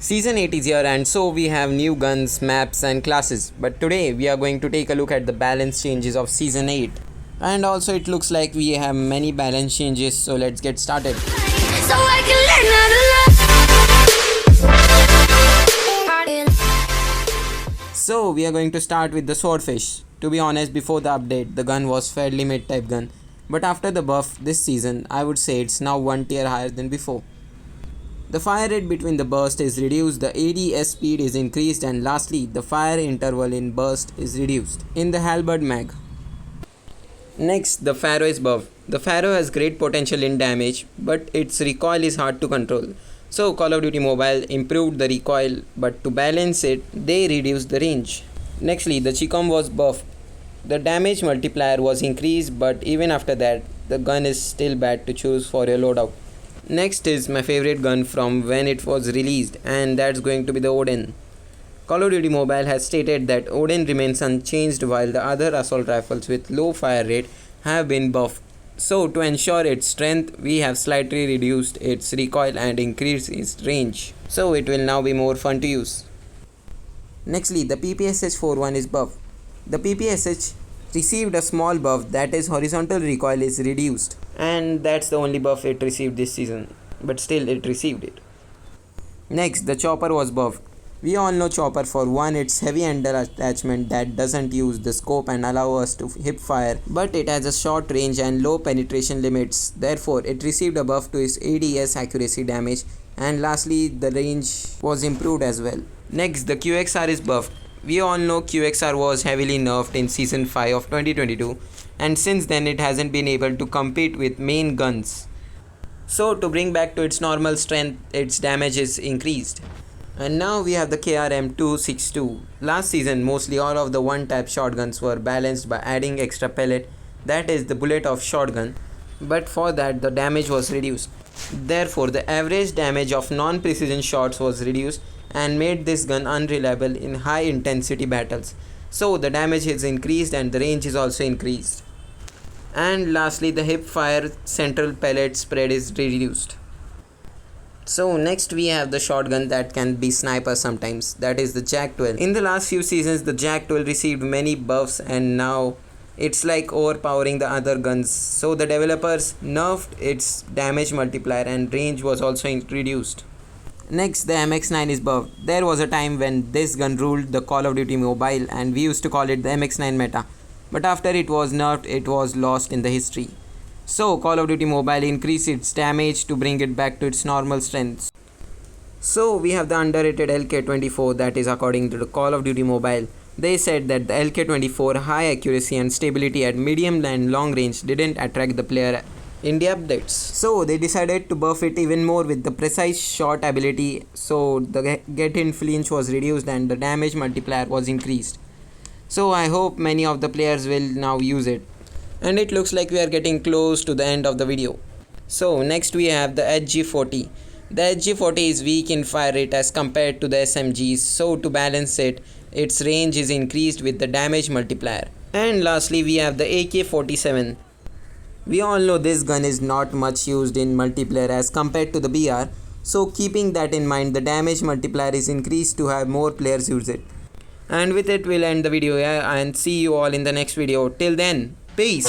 Season 8 is here and so we have new guns, maps and classes. But today we are going to take a look at the balance changes of Season 8. And also it looks like we have many balance changes, so let's get started. So I can learn how to love. So we are going to start with the Swordfish. To be honest, before the update, the gun was fairly mid-type gun. But after the buff this season, I would say it's now one tier higher than before. The fire rate between the burst is reduced, the ADS speed is increased, and lastly, the fire interval in burst is reduced in the Halberd mag. Next, the Pharaoh is buffed. The Pharaoh has great potential in damage, but its recoil is hard to control. So Call of Duty Mobile improved the recoil, but to balance it, they reduced the range. Nextly, the Chicom was buffed. The damage multiplier was increased, but even after that, the gun is still bad to choose for your loadout. Next is my favorite gun from when it was released, and that's going to be the Odin. Call of Duty Mobile has stated that Odin remains unchanged while the other assault rifles with low fire rate have been buffed. So to ensure its strength, we have slightly reduced its recoil and increased its range. So it will now be more fun to use. Nextly, the PPSH-41 is buffed. The PPSH received a small buff, that is horizontal recoil is reduced. And that's the only buff it received this season, but still it received it. Next, the Chopper was buffed. We all know Chopper for one, its heavy handle attachment that doesn't use the scope and allow us to hip fire, but it has a short range and low penetration limits. Therefore, it received a buff to its ADS accuracy damage, and lastly, the range was improved as well. Next, the QXR is buffed. We all know QXR was heavily nerfed in Season 5 of 2022, and since then it hasn't been able to compete with main guns. So to bring back to its normal strength, its damage is increased. And now we have the KRM-262. Last season, mostly all of the one-tap shotguns were balanced by adding extra pellet, that is the bullet of shotgun, but for that the damage was reduced. Therefore, the average damage of non-precision shots was reduced and made this gun unreliable in high-intensity battles. So the damage is increased and the range is also increased. And lastly, the hip fire central pellet spread is reduced. So next we have the shotgun that can be sniper sometimes, that is the Jak-12. In the last few seasons, the Jak-12 received many buffs and now it's like overpowering the other guns. So the developers nerfed its damage multiplier and range was also reduced. Next, the MX9 is buffed. There was a time when this gun ruled the Call of Duty Mobile and we used to call it the MX9 meta. But after it was nerfed, it was lost in the history. So Call of Duty Mobile increased its damage to bring it back to its normal strengths. So we have the underrated LK-24, that is according to the Call of Duty Mobile. They said that the LK-24 high accuracy and stability at medium and long range didn't attract the player in the updates. So they decided to buff it even more with the precise shot ability, so the get in flinch was reduced and the damage multiplier was increased. So I hope many of the players will now use it. And it looks like we are getting close to the end of the video. So next we have the HG40. The HG40 is weak in fire rate as compared to the SMGs, so to balance it, its range is increased with the damage multiplier. And lastly we have the AK-47. We all know this gun is not much used in multiplayer as compared to the BR, so keeping that in mind, the damage multiplier is increased to have more players use it. And with it we'll end the video here and see you all in the next video. Till then, peace!